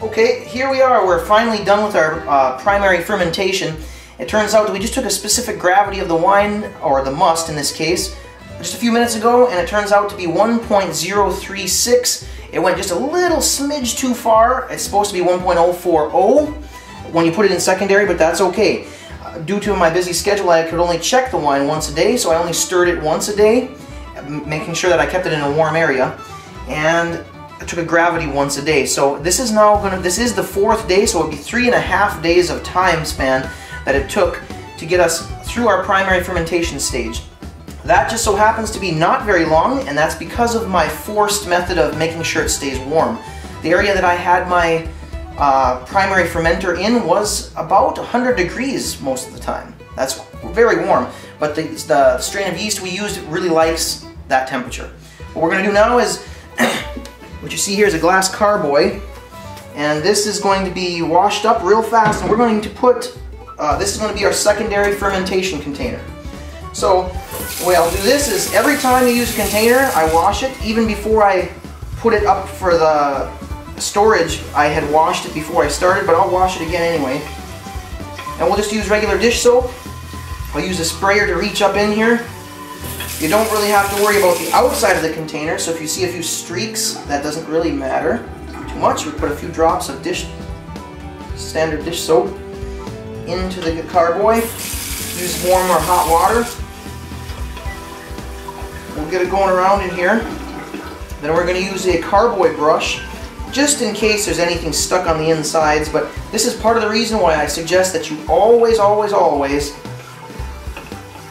Okay, here we are. We're finally done with our primary fermentation. It turns out that we just took a specific gravity of the wine, or the must in this case, just a few minutes ago, and it turns out to be 1.036. It went just a little smidge too far. It's supposed to be 1.040 when you put it in secondary, but that's okay. Due to my busy schedule, I could only check the wine once a day, so I only stirred it once a day, making sure that I kept it in a warm area, and I took a gravity once a day. So this is this is the 4th day, so it would be 3.5 days of time span that it took to get us through our primary fermentation stage. That just so happens to be not very long, and that's because of my forced method of making sure it stays warm. The area that I had my primary fermenter in was about 100 degrees most of the time. That's very warm, but the strain of yeast we used really likes that temperature. What we're going to do now is, what you see here is a glass carboy, and this is going to be washed up real fast, and we're going to put, this is going to be our secondary fermentation container. So the way I'll do this is every time you use a container, I wash it. Even before I put it up for the storage, I had washed it before I started, but I'll wash it again anyway. And we'll just use regular dish soap. I'll use a sprayer to reach up in here. You don't really have to worry about the outside of the container, so if you see a few streaks, that doesn't really matter too much. We put a few drops of standard dish soap into the carboy. Use warm or hot water. We'll get it going around in here. Then we're going to use a carboy brush just in case there's anything stuck on the insides, but this is part of the reason why I suggest that you always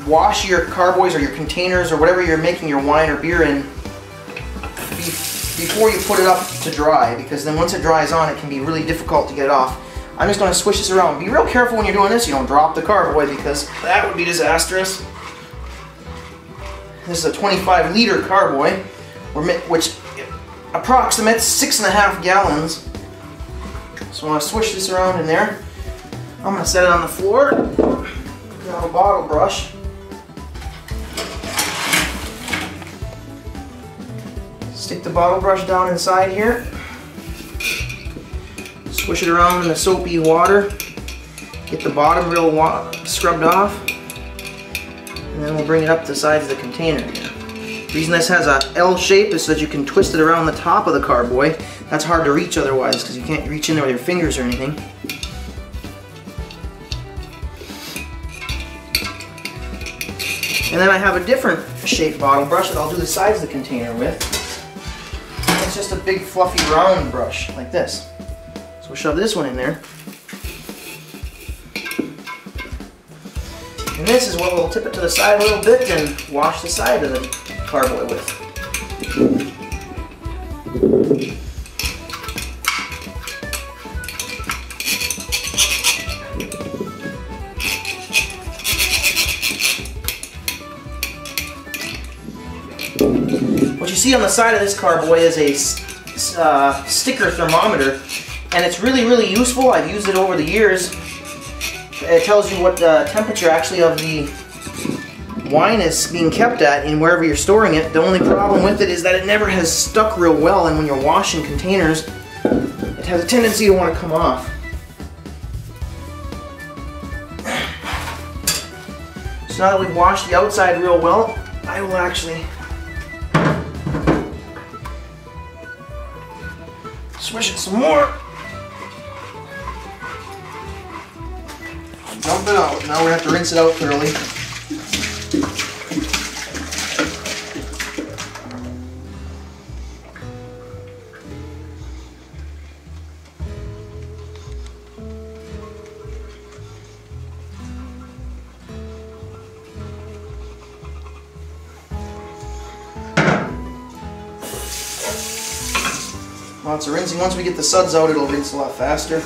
wash your carboys or your containers or whatever you're making your wine or beer in before you put it up to dry, because then once it dries on, it can be really difficult to get it off. I'm just going to swish this around. Be real careful when you're doing this. You don't drop the carboy, because that would be disastrous. This is a 25-liter carboy, which approximates 6.5 gallons. So I'm going to swish this around in there. I'm going to set it on the floor. Grab a bottle brush. Stick the bottle brush down inside here. Swish it around in the soapy water. Get the bottom real scrubbed off. And then we'll bring it up to the sides of the container here. The reason this has a L shape is so that you can twist it around the top of the carboy. That's hard to reach otherwise, because you can't reach in there with your fingers or anything. And then I have a different shaped bottle brush that I'll do the sides of the container with. It's just a big fluffy round brush like this. So we'll shove this one in there. And this is what we'll tip it to the side a little bit and wash the side of the carboy with. What you see on the side of this carboy is a sticker thermometer, and it's really useful. I've used it over the years. It tells you what the temperature actually of the wine is being kept at in wherever you're storing it. The only problem with it is that it never has stuck real well, and when you're washing containers, it has a tendency to want to come off. So now that we've washed the outside real well, I will actually swish it some more. Dump it out. Now we have to rinse it out thoroughly. Lots of rinsing. Once we get the suds out, it'll rinse a lot faster.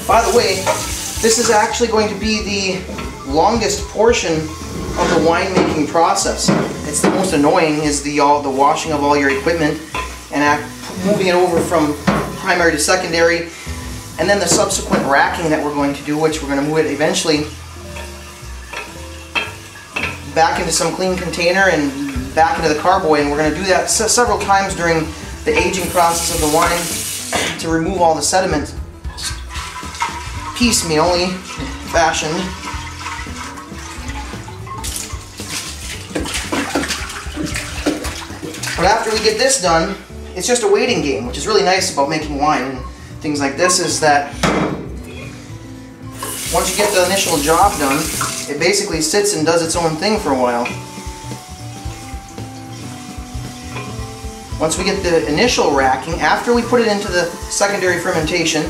By the way, this is actually going to be the longest portion of the winemaking process. it's the most annoying, is the washing of all your equipment and moving it over from primary to secondary, and then the subsequent racking that we're going to do, which we're going to move it eventually back into some clean container and back into the carboy, and we're going to do that several times during the aging process of the wine to remove all the sediment piecemeally fashioned. But after we get this done, it's just a waiting game, which is really nice about making wine and things like this, is that once you get the initial job done, it basically sits and does its own thing for a while. Once we get the initial racking, after we put it into the secondary fermentation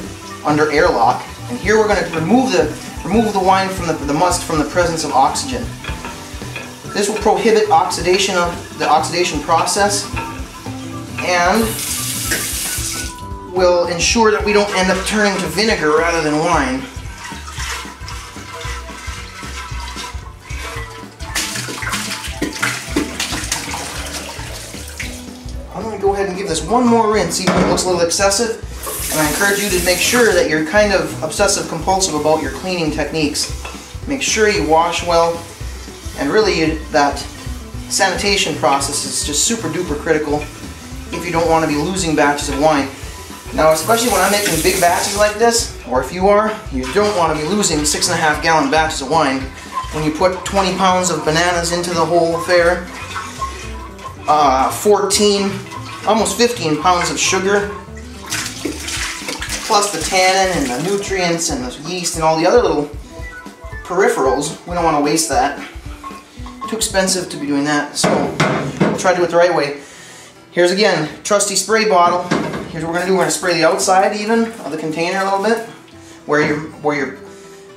under airlock, and here we're going to remove the wine from the must from the presence of oxygen. This will prohibit the oxidation process, and will ensure that we don't end up turning to vinegar rather than wine. I'm going to go ahead and give this one more rinse, even if it looks a little excessive. And I encourage you to make sure that you're kind of obsessive-compulsive about your cleaning techniques. Make sure you wash well, and really that sanitation process is just super-duper critical if you don't want to be losing batches of wine. Now, especially when I'm making big batches like this, or if you are, you don't want to be losing 6.5 gallon batches of wine when you put 20 pounds of bananas into the whole affair, 14, almost 15 pounds of sugar, plus the tannin and the nutrients and the yeast and all the other little peripherals. We don't want to waste that. Too expensive to be doing that, so we'll try to do it the right way. Here's again, trusty spray bottle. Here's what we're going to do. We're going to spray the outside even of the container a little bit, where you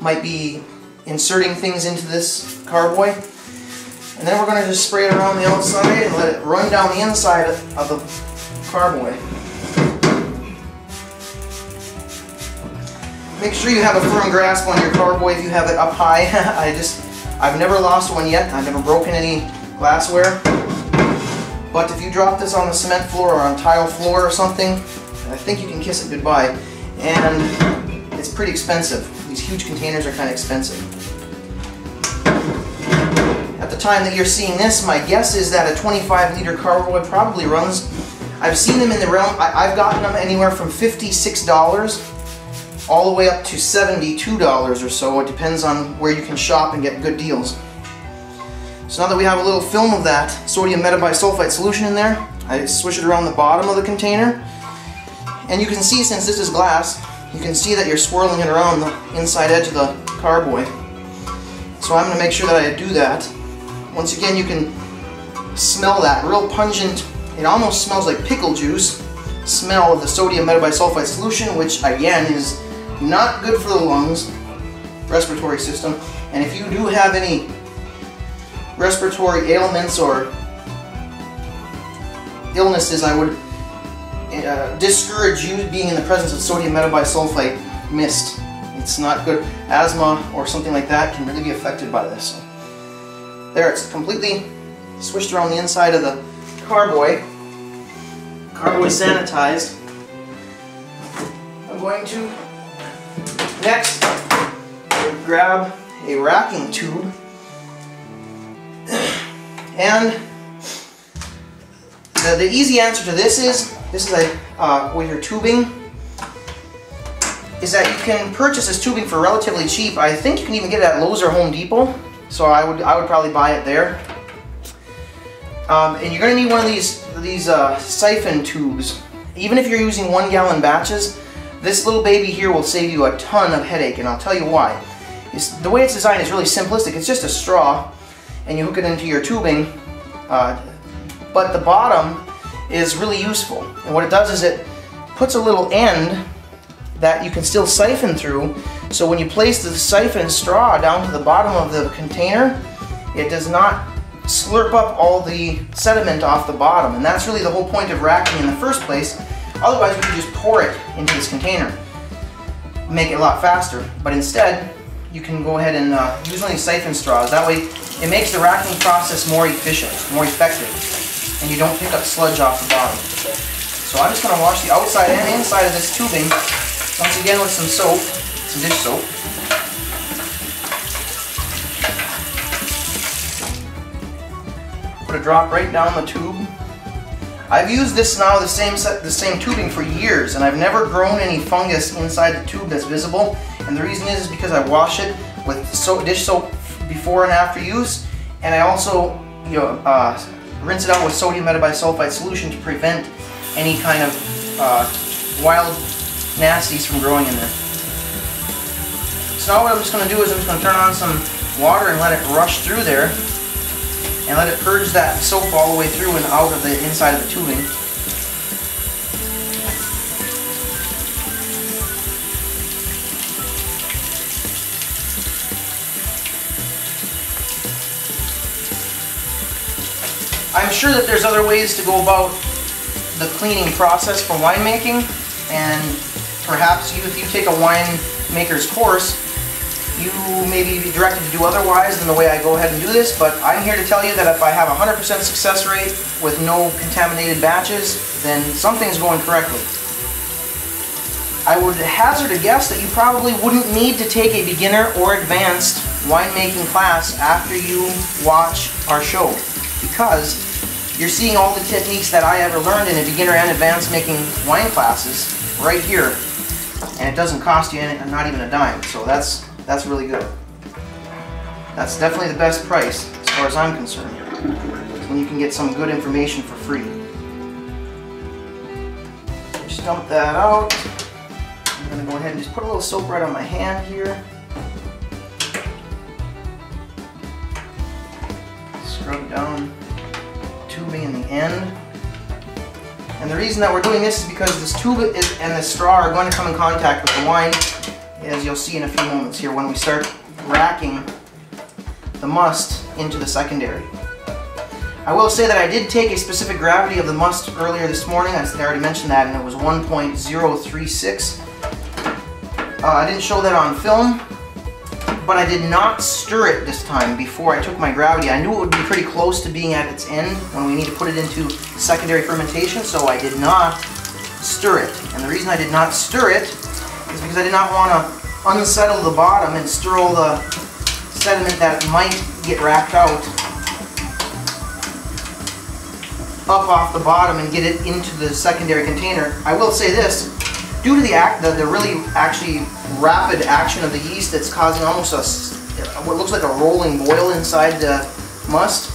might be inserting things into this carboy. And then we're going to just spray it around the outside and let it run down the inside of the carboy. Make sure you have a firm grasp on your carboy if you have it up high. I've never lost one yet. I've never broken any glassware. But if you drop this on the cement floor or on tile floor or something, I think you can kiss it goodbye. And it's pretty expensive. These huge containers are kind of expensive. At the time that you're seeing this, my guess is that a 25-liter carboy probably runs, I've seen them in the realm, I've gotten them anywhere from $56 all the way up to $72 or so. It depends on where you can shop and get good deals. So now that we have a little film of that sodium metabisulfite solution in there, I swish it around the bottom of the container. And you can see, since this is glass, you can see that you're swirling it around the inside edge of the carboy. So I'm going to make sure that I do that. Once again, you can smell that real pungent, it almost smells like pickle juice, smell of the sodium metabisulfite solution, which again is not good for the lungs, respiratory system. And if you do have any respiratory ailments or illnesses, I would discourage you being in the presence of sodium metabisulfite mist. It's not good. Asthma or something like that can really be affected by this. So there, it's completely swished around the inside of the carboy. Carboy sanitized. I'm going to next grab a racking tube, and the easy answer to this is with your tubing, is that you can purchase this tubing for relatively cheap. I think you can even get it at Lowe's or Home Depot, so I would probably buy it there. And you're going to need one of these siphon tubes. Even if you're using 1 gallon batches, this little baby here will save you a ton of headache, and I'll tell you why. The way it's designed is really simplistic. It's just a straw, and you hook it into your tubing, but the bottom is really useful. And what it does is it puts a little end that you can still siphon through, so when you place the siphon straw down to the bottom of the container, it does not slurp up all the sediment off the bottom. And that's really the whole point of racking in the first place. Otherwise we could just pour it into this container, make it a lot faster. But instead, you can go ahead and use one of these siphon straws. That way It makes the racking process more efficient, more effective, and you don't pick up sludge off the bottom. So I'm just going to wash the outside and inside of this tubing, once again with some soap, some dish soap. Put a drop right down the tube. I've used this now, the same tubing for years, and I've never grown any fungus inside the tube that's visible. And the reason is because I wash it with dish soap before and after use, and I also rinse it out with sodium metabisulfite solution to prevent any kind of wild nasties from growing in there. So now what I'm just going to do is I'm just going to turn on some water and let it rush through there, and let it purge that soap all the way through and out of the inside of the tubing. I'm sure that there's other ways to go about the cleaning process for winemaking, and perhaps if you take a winemaker's course, you may be directed to do otherwise than the way I go ahead and do this, but I'm here to tell you that if I have a 100% success rate with no contaminated batches, then something's going correctly. I would hazard a guess that you probably wouldn't need to take a beginner or advanced winemaking class after you watch our show, because you're seeing all the techniques that I ever learned in a beginner and advanced making wine classes right here, and it doesn't cost you not even a dime, so that's really good. That's definitely the best price as far as I'm concerned, when you can get some good information for free. Just dump that out. I'm going to go ahead and just put a little soap right on my hand here. Scrub down tubing in the end. And the reason that we're doing this is because this tube and this straw are going to come in contact with the wine, as you'll see in a few moments here when we start racking the must into the secondary. I will say that I did take a specific gravity of the must earlier this morning. I already mentioned that, and it was 1.036. I didn't show that on film, but I did not stir it this time before I took my gravity. I knew it would be pretty close to being at its end when we need to put it into secondary fermentation, so I did not stir it. And the reason I did not stir it is because I did not want to unsettle the bottom and stir all the sediment that might get racked out up off the bottom and get it into the secondary container. I will say this, due to the really actually rapid action of the yeast that's causing almost what looks like a rolling boil inside the must,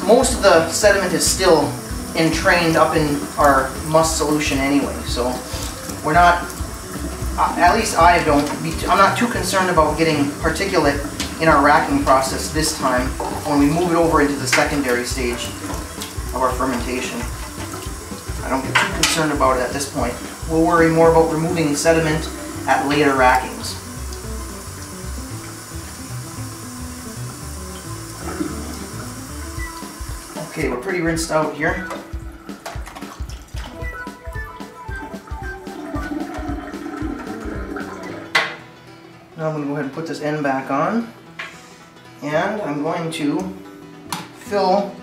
most of the sediment is still entrained up in our must solution anyway, so we're not, at least I'm not too concerned about getting particulate in our racking process this time when we move it over into the secondary stage of our fermentation. I don't get too concerned about it at this point. We'll worry more about removing sediment at later rackings. Okay, we're pretty rinsed out here. Now I'm going to go ahead and put this end back on, and I'm going to fill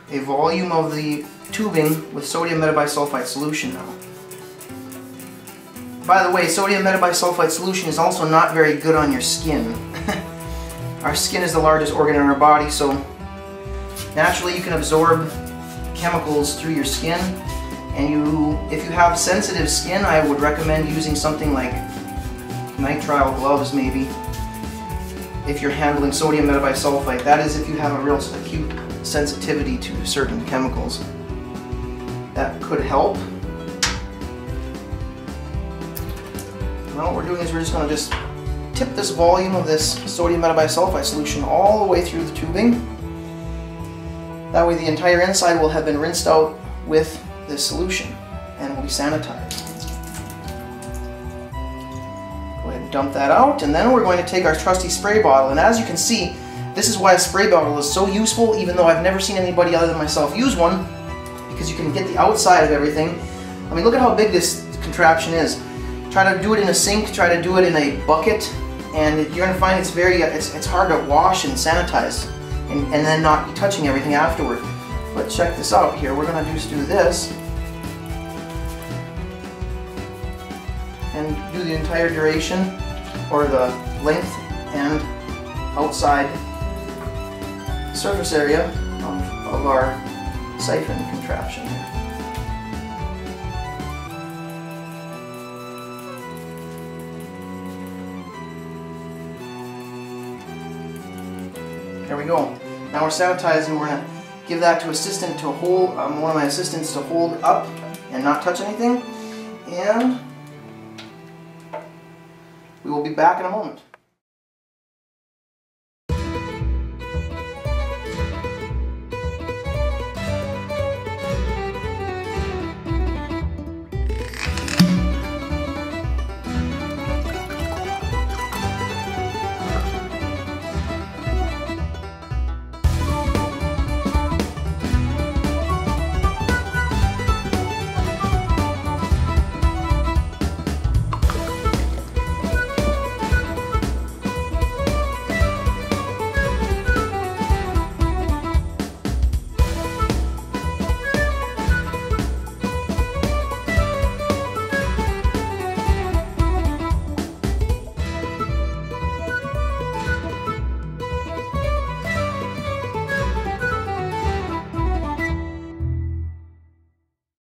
a volume of the tubing with sodium metabisulfite solution now. By the way, sodium metabisulfite solution is also not very good on your skin. Our skin is the largest organ in our body, so naturally you can absorb chemicals through your skin, and if you have sensitive skin, I would recommend using something like nitrile gloves maybe if you're handling sodium metabisulfite. That is if you have a real acute sensitivity to certain chemicals. That could help. Now what we're doing is we're just going to tip this volume of this sodium metabisulfite solution all the way through the tubing. That way the entire inside will have been rinsed out with this solution and will be sanitized. Go ahead and dump that out, and then we're going to take our trusty spray bottle, and as you can see, this is why a spray bottle is so useful, even though I've never seen anybody other than myself use one, because you can get the outside of everything. I mean, look at how big this contraption is. Try to do it in a sink, try to do it in a bucket, and you're going to find it's hard to wash and sanitize and then not be touching everything afterward. But check this out here. We're going to just do this and do the entire duration, or the length and outside surface area of our siphon contraption here. There we go. Now we're sanitizing. We're going to give that to assistant to hold, one of my assistants to hold up and not touch anything. And we will be back in a moment.